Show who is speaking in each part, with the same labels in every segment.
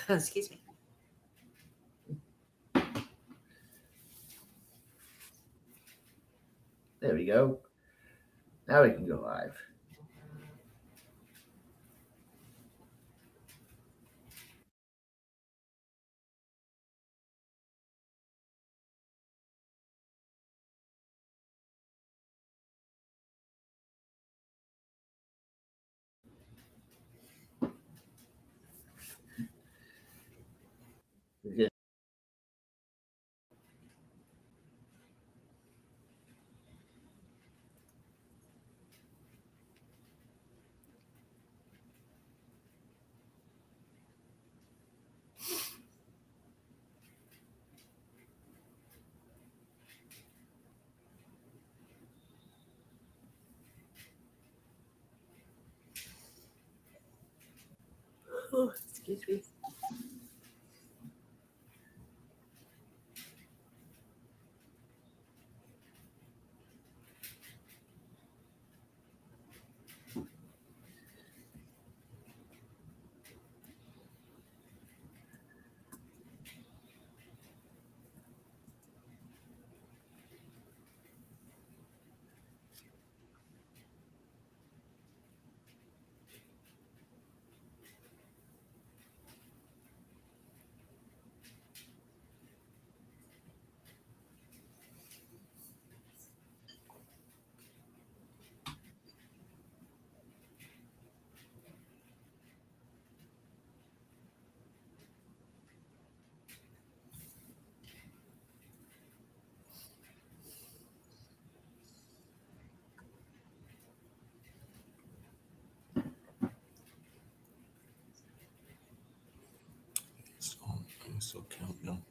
Speaker 1: Excuse me.
Speaker 2: There we go. Now we can go live. Okay.
Speaker 1: Oh, excuse me.
Speaker 3: So countdown.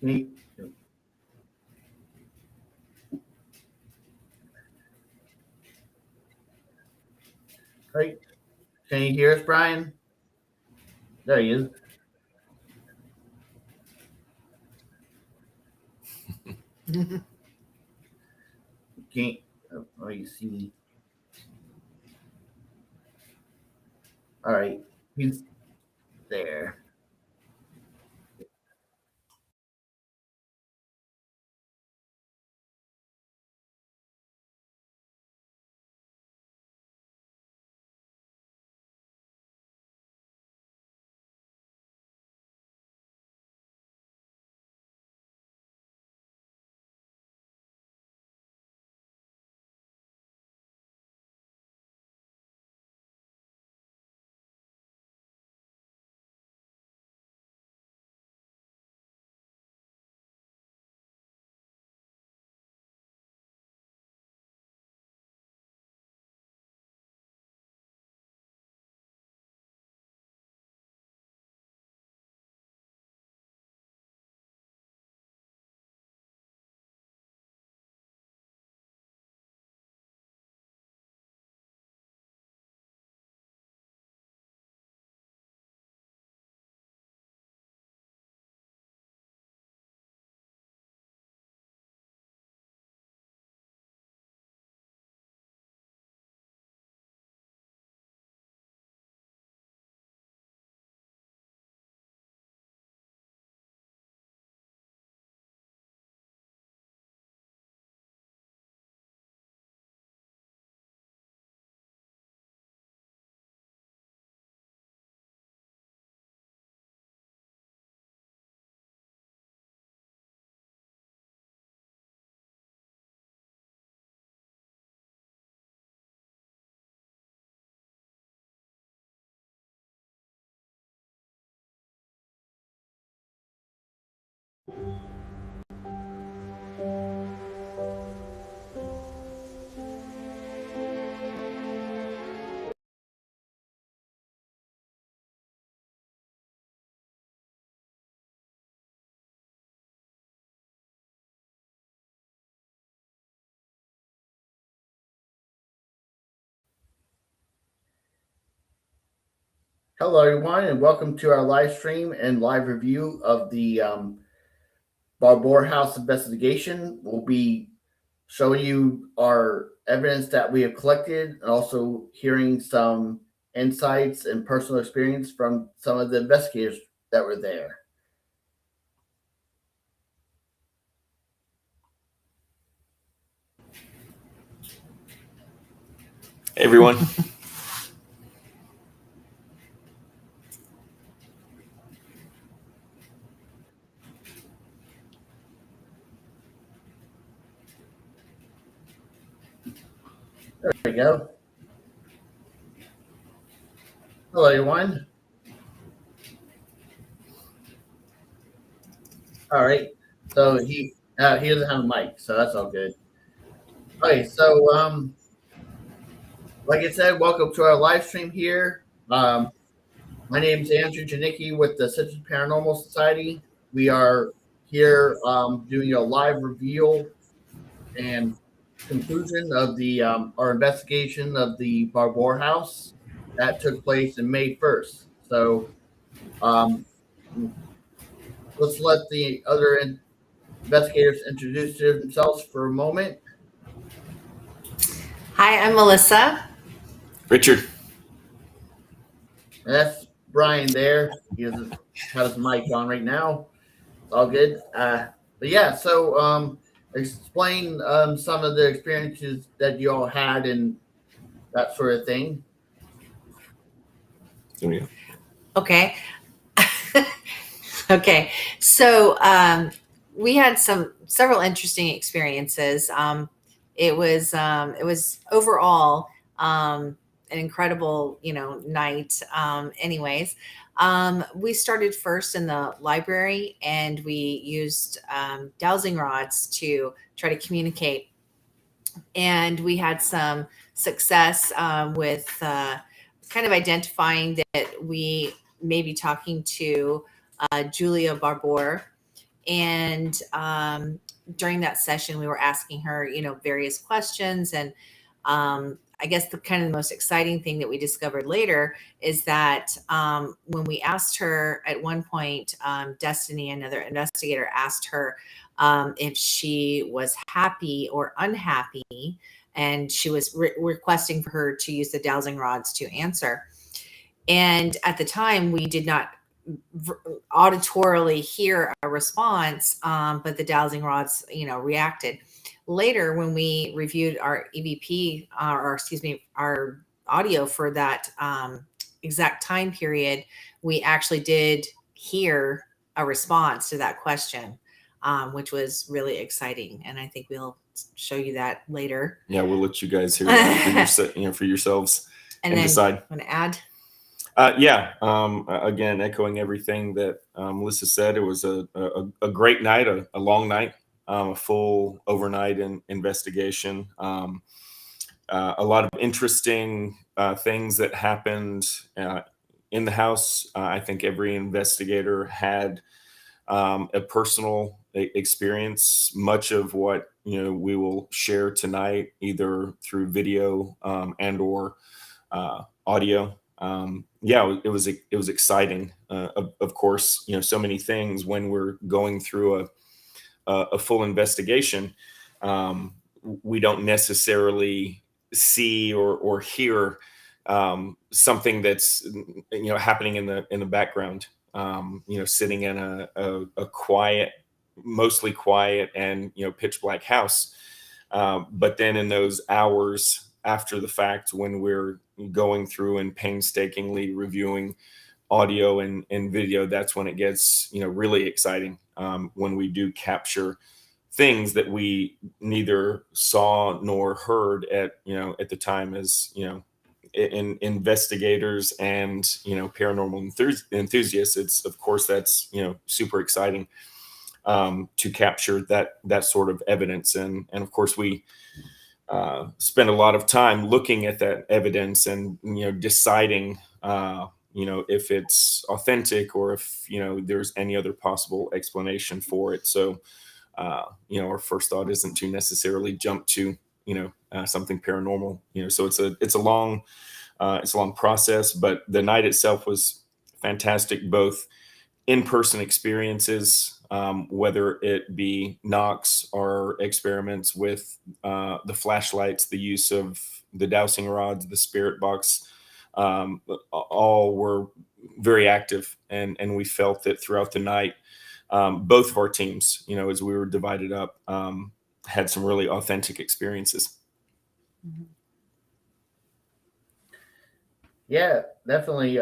Speaker 2: Me. Right. Can you hear us, Brian? There he is. Can't. Oh, you see. All right. He's there. Hello, everyone, and welcome to our live stream and live review of the BArbour House investigation. We'll be showing you our evidence that we have collected and also hearing some insights and personal experience from some of the investigators that were there.
Speaker 3: Hey, everyone.
Speaker 2: There we go. Hello, everyone. All right. So he doesn't have a mic, so that's all good. Okay, so like I said, welcome to our live stream here. My name is Andrew Janicki with the Citrus Paranormal Society. We are here doing a live reveal and conclusion of the our investigation of the Barbour House that took place in May 1st. So um, let's let the other investigators introduce themselves for a moment.
Speaker 1: Hi, I'm Melissa.
Speaker 3: Richard.
Speaker 2: And that's Brian there. He doesn't have his mic on right now. It's all good. But yeah, so explain some of the experiences that you all had and that sort of thing.
Speaker 3: There we go.
Speaker 1: Okay. Okay. So we had several interesting experiences. It was overall an incredible, night. Anyways, we started first in the library, and we used dowsing rods to try to communicate, and we had some success with kind of identifying that we may be talking to Julia Barbour. And during that session, we were asking her, various questions. And I guess the kind of the most exciting thing that we discovered later is that when we asked her at one point, Destiny, another investigator, asked her if she was happy or unhappy, and she was requesting for her to use the dowsing rods to answer. And at the time, we did not auditorily hear a response, but the dowsing rods, reacted. Later, when we reviewed our EVP, or excuse me, our audio for that exact time period, we actually did hear a response to that question, which was really exciting. And I think we'll show you that later.
Speaker 3: Yeah, we'll let you guys hear that for yourselves and
Speaker 1: then
Speaker 3: decide.
Speaker 1: Want to add?
Speaker 3: Again, echoing everything that Melissa said, it was a great night, a long night, a full overnight investigation. A lot of interesting things that happened in the house. I think every investigator had a personal experience. Much of what we will share tonight, either through video and or audio. It was exciting. Of course, so many things when we're going through a full investigation. We don't necessarily see or hear something that's happening in the background. Sitting in a quiet, mostly quiet and pitch black house. But then in those hours after the fact, when we're going through and painstakingly reviewing audio and video, that's when it gets really exciting, when we do capture things that we neither saw nor heard at the time as investigators and paranormal enthusiasts. It's, of course, that's super exciting to capture that sort of evidence, and of course we spend a lot of time looking at that evidence and deciding if it's authentic or if there's any other possible explanation for it. So our first thought isn't to necessarily jump to something paranormal. So it's a long It's a long process, but the night itself was fantastic, both in-person experiences, whether it be knocks or experiments with the flashlights, the use of the dowsing rods, the spirit box, all were very active, and we felt that throughout the night, both of our teams, as we were divided up, had some really authentic experiences.
Speaker 1: Mhm.
Speaker 2: Yeah, definitely.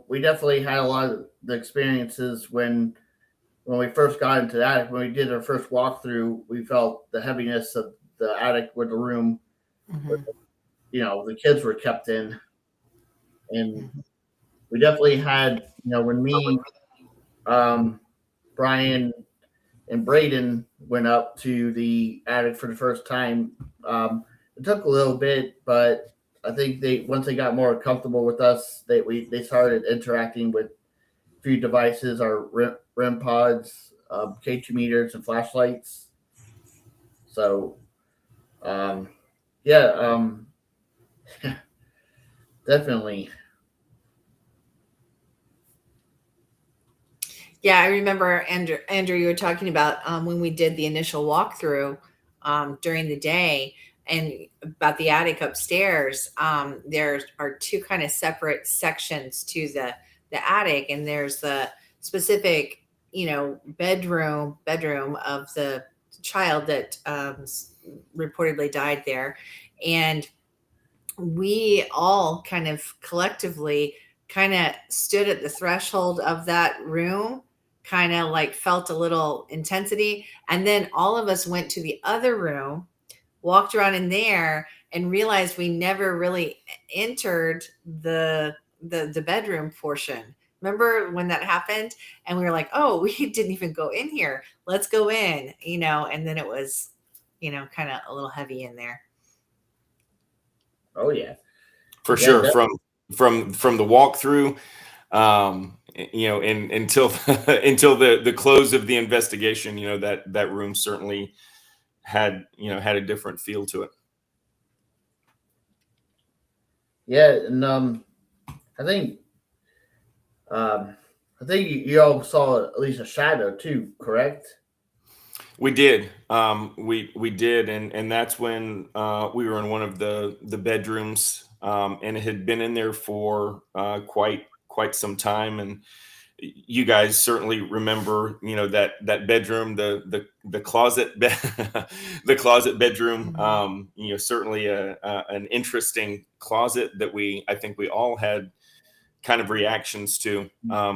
Speaker 2: We definitely had a lot of the experiences when we first got into the attic. When we did our first walkthrough, we felt the heaviness of the attic with the room,
Speaker 1: Mhm.
Speaker 2: the kids were kept in, and
Speaker 1: Mhm.
Speaker 2: we definitely had, when me, Brian, and Braden went up to the attic for the first time. It took a little bit, but I think once they got more comfortable with us, they started interacting with a few devices, our REM pods, K2 meters, and flashlights. So, um, yeah, definitely.
Speaker 1: Yeah, I remember Andrew, you were talking about when we did the initial walkthrough during the day and about the attic upstairs. There are two kind of separate sections to the attic, and there's the specific, bedroom of the child that reportedly died there, and we all kind of collectively kind of stood at the threshold of that room, kind of like felt a little intensity, and then all of us went to the other room, walked around in there, and realized we never really entered the bedroom portion. Remember when that happened? And we were like, oh, we didn't even go in here, let's go in, and then it was, kind of a little heavy in there.
Speaker 2: Oh yeah,
Speaker 3: For
Speaker 2: yeah,
Speaker 3: sure. From the walkthrough, and until until the close of the investigation, that room certainly had a different feel to it.
Speaker 2: yeah, and I think um, I think you all saw at least a shadow too, correct?
Speaker 3: We did. We did, and that's when we were in one of the bedrooms, and it had been in there for quite some time. And you guys certainly remember, that bedroom, the closet, the closet bedroom.
Speaker 1: Mhm.
Speaker 3: Certainly an interesting closet that I think we all had kind of reactions to.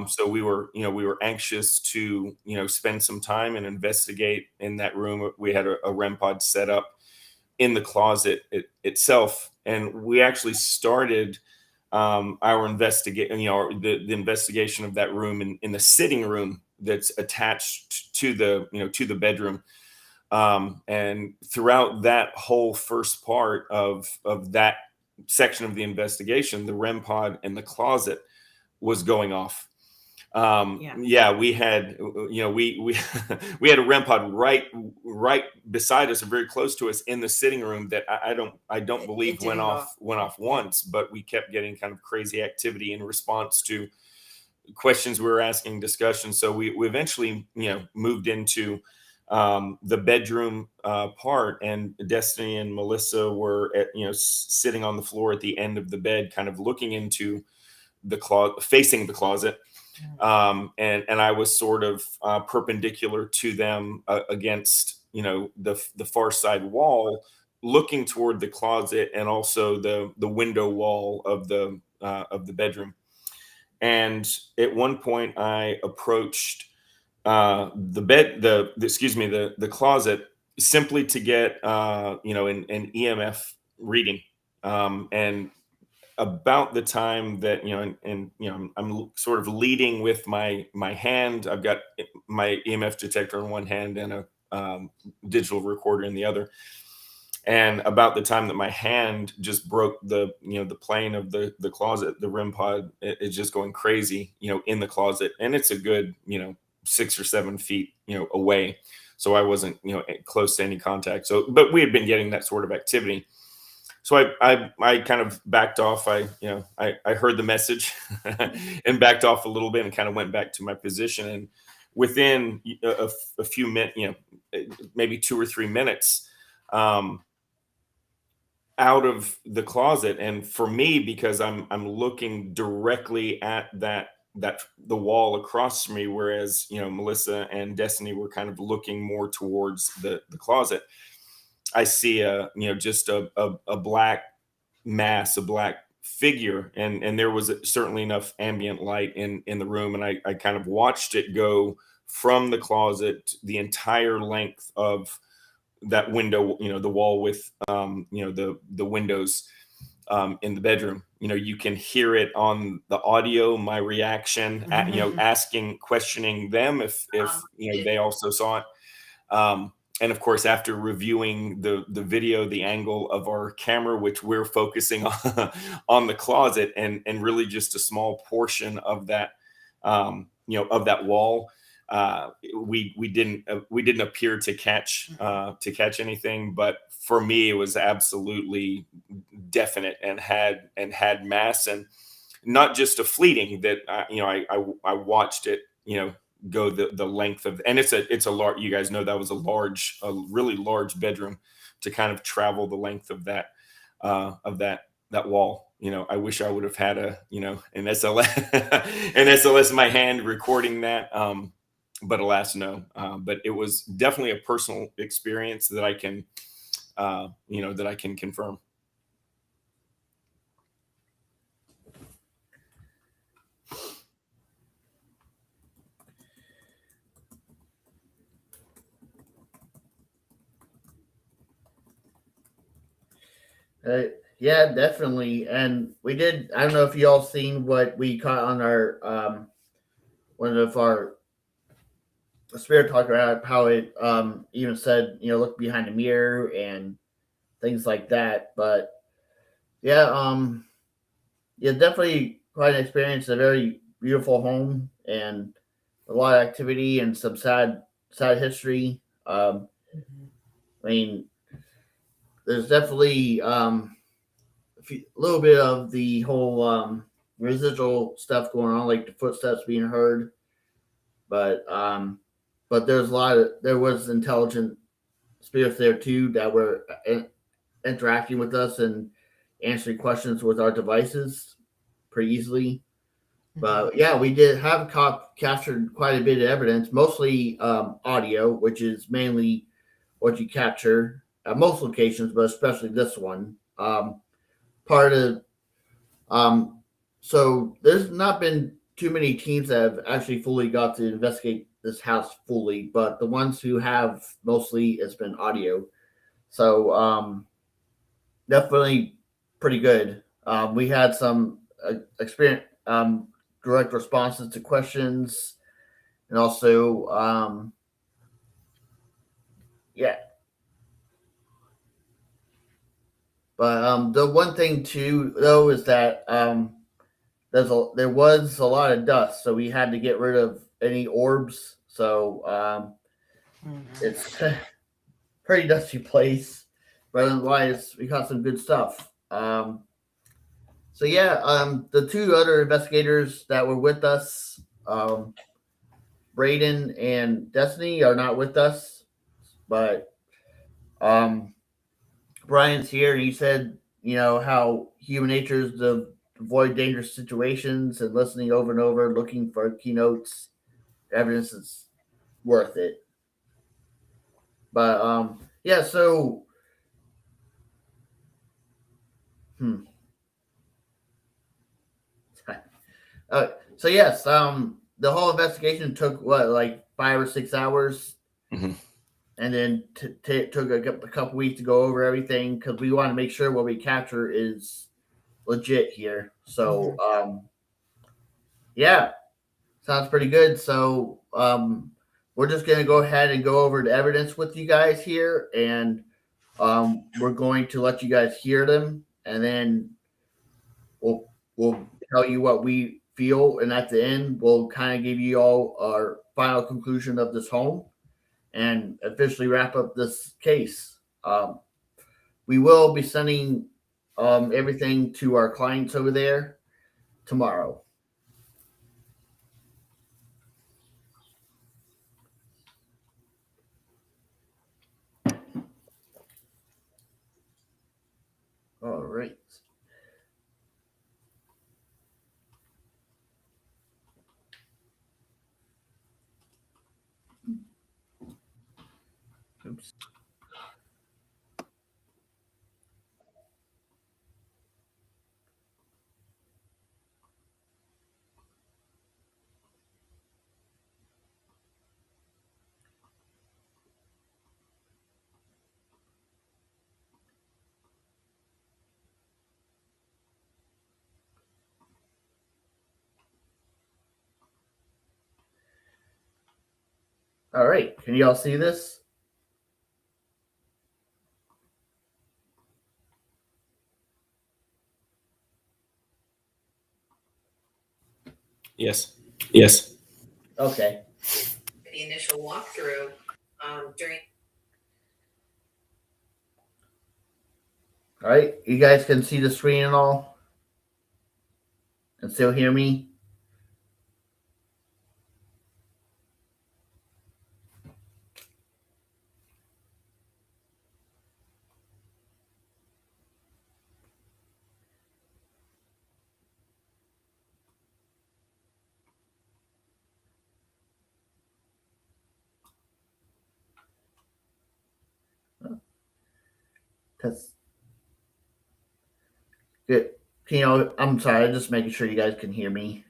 Speaker 3: So we were anxious to, spend some time and investigate in that room. We had a REM pod set up in the closet itself, and we actually started our the investigation of that room in the sitting room that's attached to the bedroom. And throughout that whole first part of that section of the investigation, the REM pod in the closet was going off.
Speaker 1: Yeah.
Speaker 3: Yeah, we had, we we had a REM pod right beside us, or very close to us in the sitting room, that I don't
Speaker 1: It
Speaker 3: believe went
Speaker 1: didn't go
Speaker 3: off
Speaker 1: off.
Speaker 3: went off
Speaker 1: Yeah.
Speaker 3: once, but we kept getting kind of crazy activity in response to questions we were asking, discussions. So we eventually, moved into the bedroom part, and Destiny and Melissa were sitting on the floor at the end of the bed, kind of looking into the closet, facing the closet. And I was sort of perpendicular to them, against the far side wall, looking toward the closet, and also the window wall of the bedroom. And at one point, I approached the bed, excuse me, the closet, simply to get an EMF reading. And about the time that, I'm sort of leading with my hand. I've got my EMF detector in one hand and a digital recorder in the other. And about the time that my hand just broke the plane of the closet, the REM pod is just going crazy, in the closet, and it's a good 6 or 7 feet away. So I wasn't close to any contact. So, but we had been getting that sort of activity. So I kind of backed off. I heard the message and backed off a little bit and kind of went back to my position. And within a few minutes, maybe 2 or 3 minutes, out of the closet. And for me, because I'm looking directly at that the wall across from me, whereas Melissa and Destiny were kind of looking more towards the closet. I see just a black mass, a black figure, and there was certainly enough ambient light in the room, and I kind of watched it go from the closet the entire length of that window, the wall with the windows in the bedroom. You can hear it on the audio, my reaction, asking, questioning them if they also saw it. And of course, after reviewing the video, the angle of our camera, which we're focusing on the closet, and really just a small portion of that, of that wall, we didn't appear to catch anything. But for me, it was absolutely definite and had mass, and not just a fleeting that I watched it go the length of, and it's a large, you guys know that was a really large bedroom to kind of travel the length of that wall. I wish I would have had an SLS in my hand recording that, but alas, no. But it was definitely a personal experience that I can confirm.
Speaker 2: Yeah, definitely. And we did. I don't know if you all seen what we caught on our one of our spirit talker, how it even said, look behind the mirror and things like that. But yeah, definitely quite an experience. A very beautiful home and a lot of activity and some sad history. I mean, there's definitely a little bit of the whole residual stuff going on, like the footsteps being heard. But there was intelligent spirits there too that were interacting with us and answering questions with our devices pretty easily. But yeah, we did have captured quite a bit of evidence, mostly audio, which is mainly what you capture at most locations, but especially this one. Part of so there's not been too many teams that have actually fully got to investigate this house fully, but the ones who have mostly it's been audio. So definitely pretty good. We had some experience, direct responses to questions, and also yeah. But the one thing too, though, is that there was a lot of dust, so we had to get rid of any orbs. So it's a pretty dusty place, but otherwise we caught some good stuff. So yeah, the two other investigators that were with us, Braden and Destiny, are not with us, but Brian's here, and he said, how human nature is to avoid dangerous situations and listening over and over, looking for keynotes, evidence is worth it. But yeah, so so yes, the whole investigation took like 5 or 6 hours.
Speaker 3: Mm-hmm.
Speaker 2: And then took a couple weeks to go over everything because we want to make sure what we capture is legit here. So yeah, sounds pretty good. So we're just gonna go ahead and go over the evidence with you guys here, and we're going to let you guys hear them, and then we'll tell you what we feel, and at the end we'll kind of give you all our final conclusion of this home and officially wrap up this case. We will be sending everything to our clients over there tomorrow. All right. Oops. All right. Can you all see this?
Speaker 3: Yes. Yes.
Speaker 2: Okay.
Speaker 1: The initial walkthrough during.
Speaker 2: All right. You guys can see the screen and all, and still hear me? That's good. I'm sorry. I'm just making sure you guys can hear me.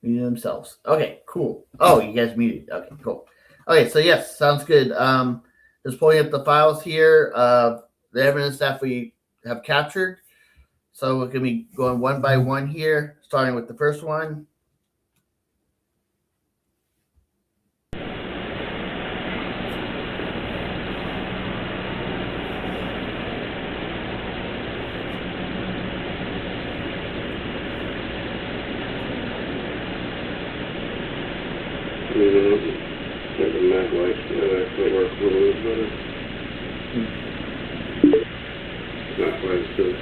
Speaker 2: Muted themselves. Okay, cool. Oh, you guys muted. Okay, cool. Okay, so yes, sounds good. Just pulling up the files here of the evidence that we have captured. So we're gonna be going one by one here, starting with the first one.
Speaker 4: The mag lights actually work a little bit better. Not quite as good as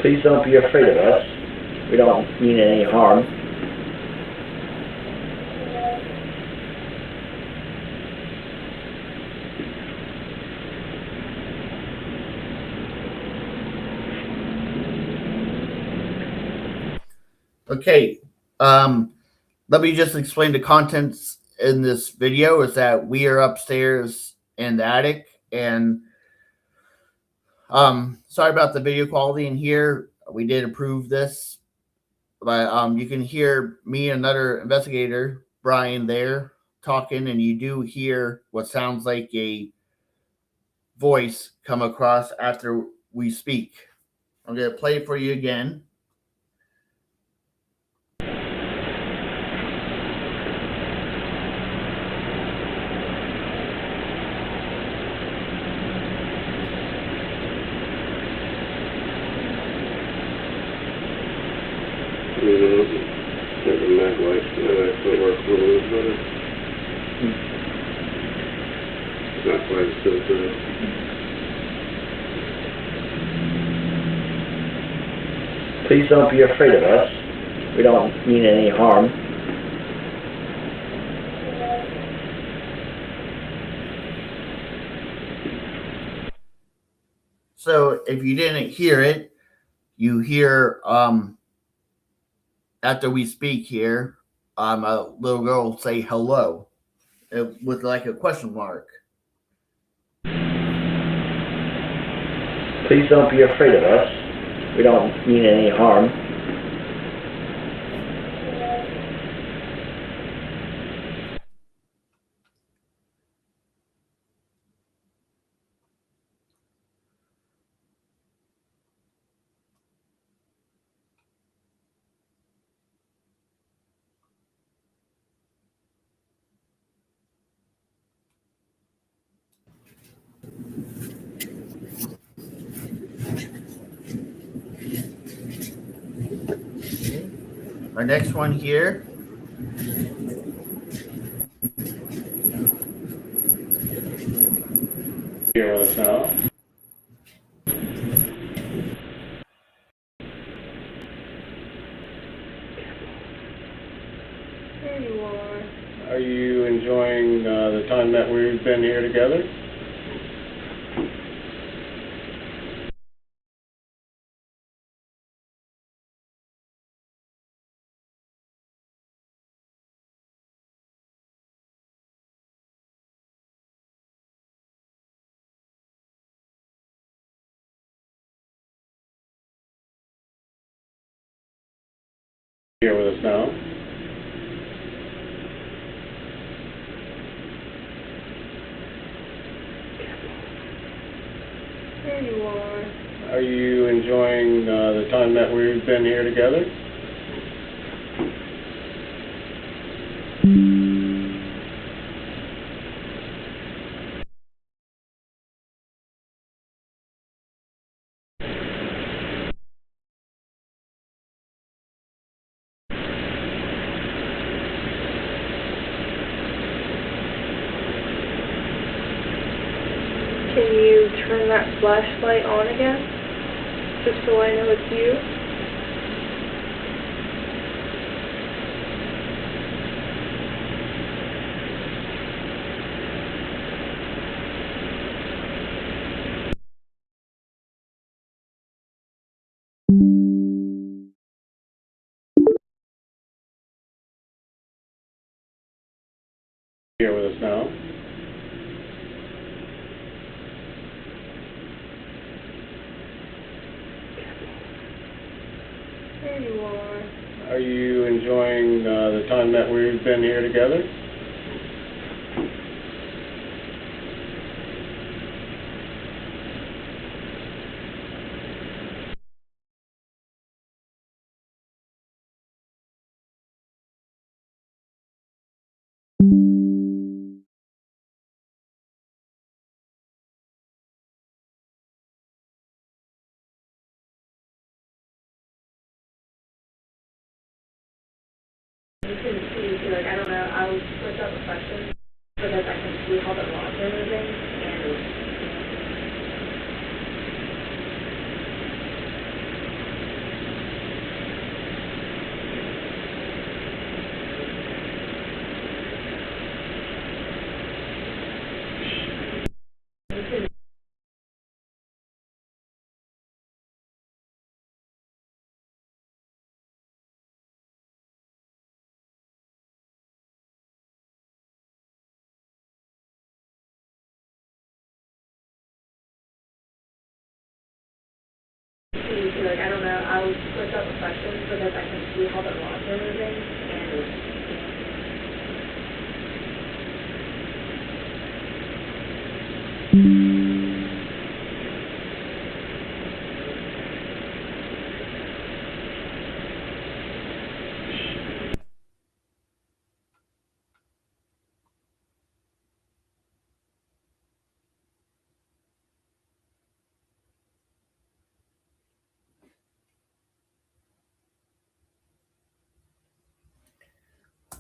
Speaker 5: Please don't be afraid of us. We don't mean any harm.
Speaker 2: Okay. Let me just explain the contents in this video is that we are upstairs in the attic, and sorry about the video quality in here. We did approve this, but you can hear me and another investigator, Brian, there talking, and you do hear what sounds like a voice come across after we speak. I'm going to play it for you again.
Speaker 4: The mag lights actually work a little bit better. Not quite as good as
Speaker 5: Please don't be afraid of us. We don't mean any harm.
Speaker 2: So if you didn't hear it, you hear after we speak here, a little girl say hello with like a question mark.
Speaker 5: Please don't be afraid of us. We don't mean any harm.
Speaker 2: Our next one here.
Speaker 4: Here with us now.
Speaker 6: There you are.
Speaker 4: Are you enjoying the time that we've been here together? Here with us now.
Speaker 6: There you are.
Speaker 4: Are you enjoying the time that we've been here together?
Speaker 6: Can you turn that flashlight on again? Just so I know it's you?
Speaker 4: Here with us now.
Speaker 6: There you are.
Speaker 4: Are you enjoying the time that we've been here together?
Speaker 6: You can see, like, I don't know, I'll switch up the questions so that I can see how the rods are moving and see, like, I don't know, I'll switch up the questions so that I can see how the rods are moving and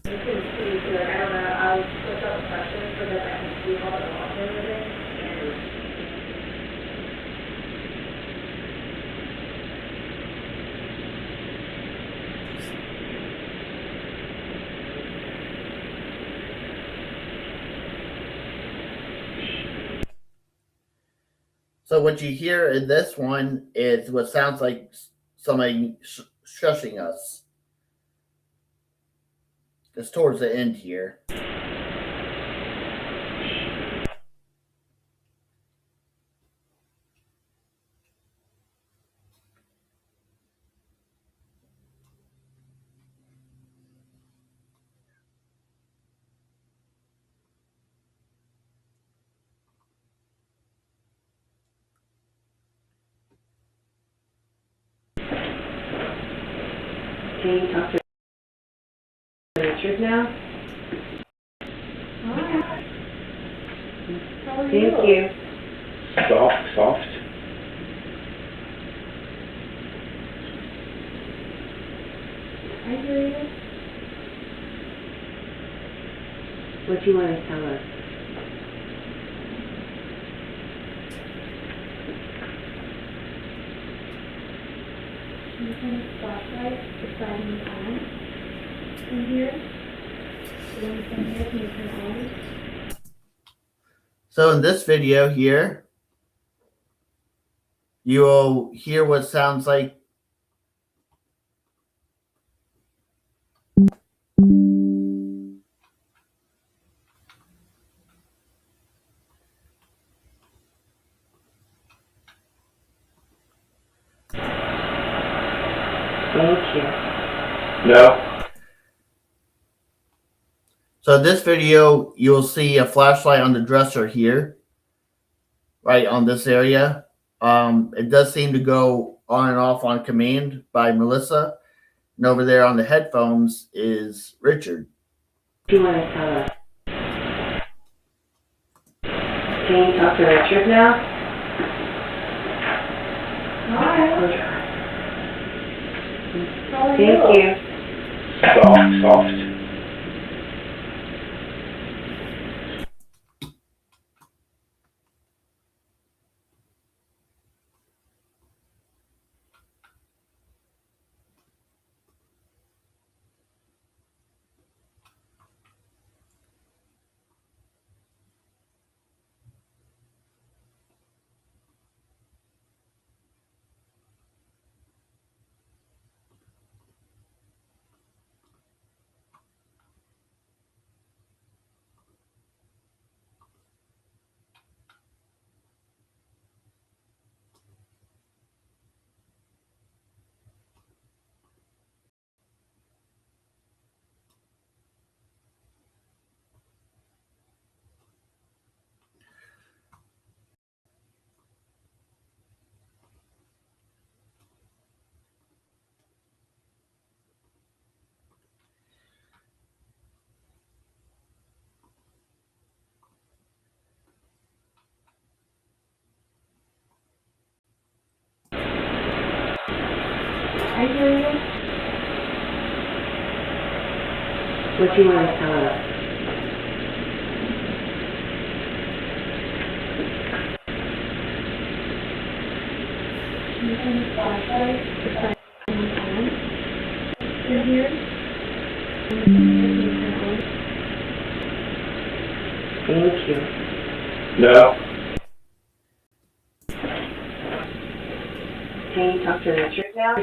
Speaker 6: you can see, like, I don't know, I'll switch up the questions so that I can see how the rods are moving and
Speaker 2: So what you hear in this one is what sounds like somebody shushing us. It's towards the end here.
Speaker 7: Can you talk to Richard now?
Speaker 6: Hi. How are
Speaker 7: Thank you.
Speaker 5: Soft, soft.
Speaker 6: I hear you.
Speaker 7: What do you want to tell us?
Speaker 8: you turn the flashlight beside me on in here? The one that's in here, can you turn it on?
Speaker 2: So in this video here, you'll hear what sounds like
Speaker 7: Thank you.
Speaker 5: No.
Speaker 2: So in this video, you'll see a flashlight on the dresser here, right on this area. It does seem to go on and off on command by Melissa. And over there on the headphones is Richard.
Speaker 7: Do you want to tell us? Can you talk to Richard now?
Speaker 6: Hi. How are
Speaker 7: Thank you.
Speaker 5: Soft.
Speaker 6: I hear you.
Speaker 7: What do you want to tell us?
Speaker 8: Can you turn the flashlight beside me on in here? The one that's in here, can you turn it on?
Speaker 7: Thank you.
Speaker 5: No.
Speaker 7: Can you talk to Richard now?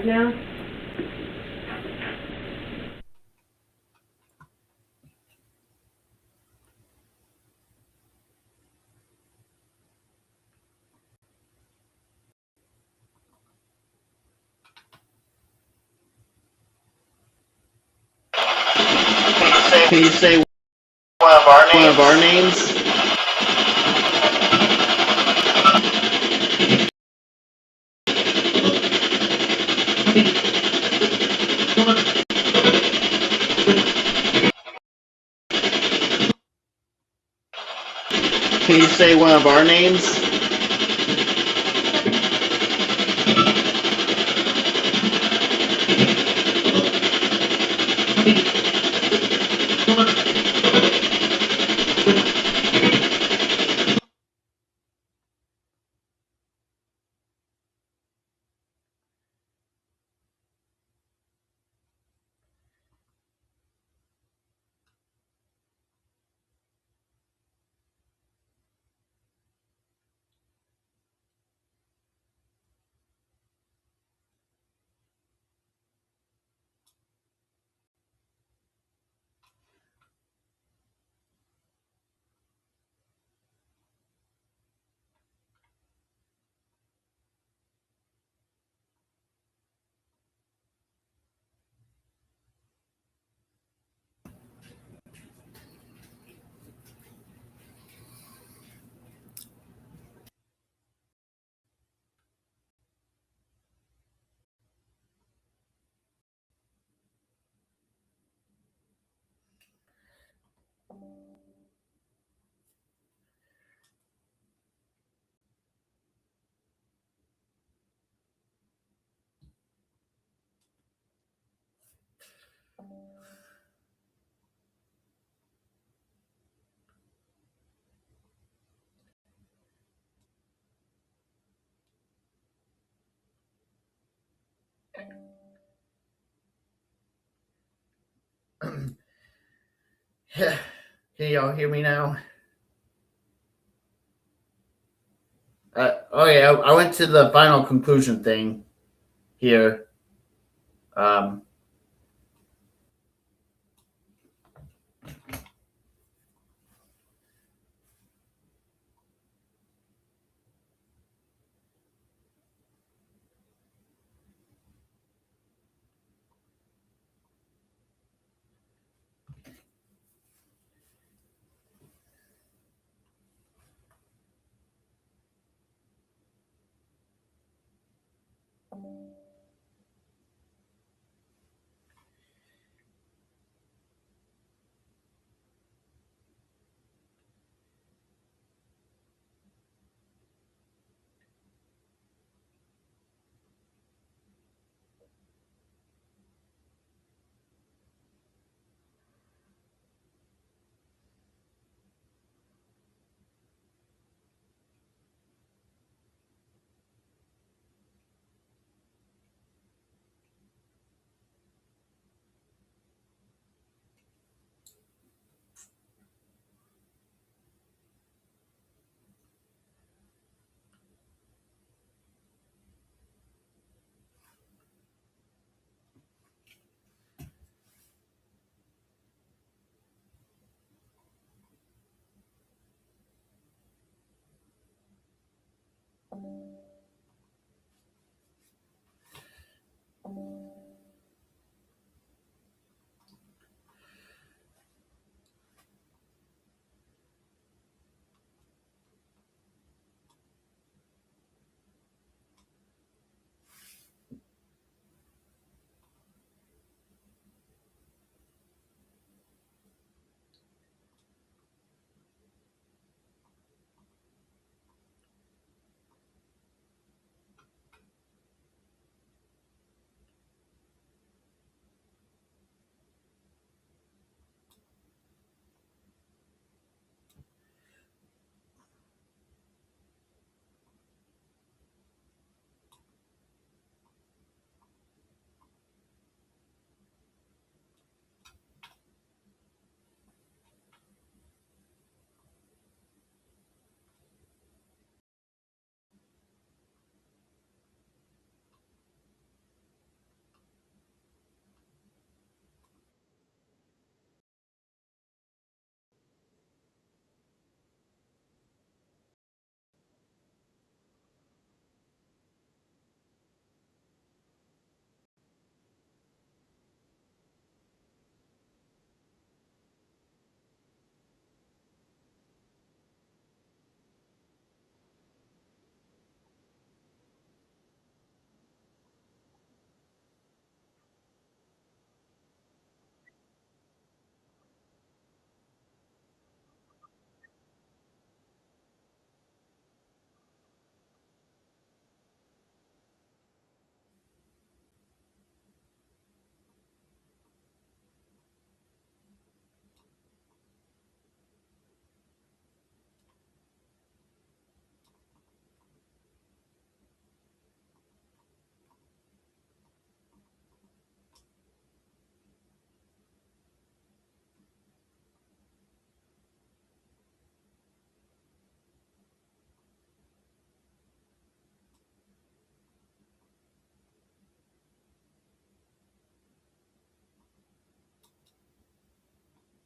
Speaker 2: Can you say one of our names? Can you say one of our names? Can y'all hear me now? Okay, I went to the final conclusion thing here.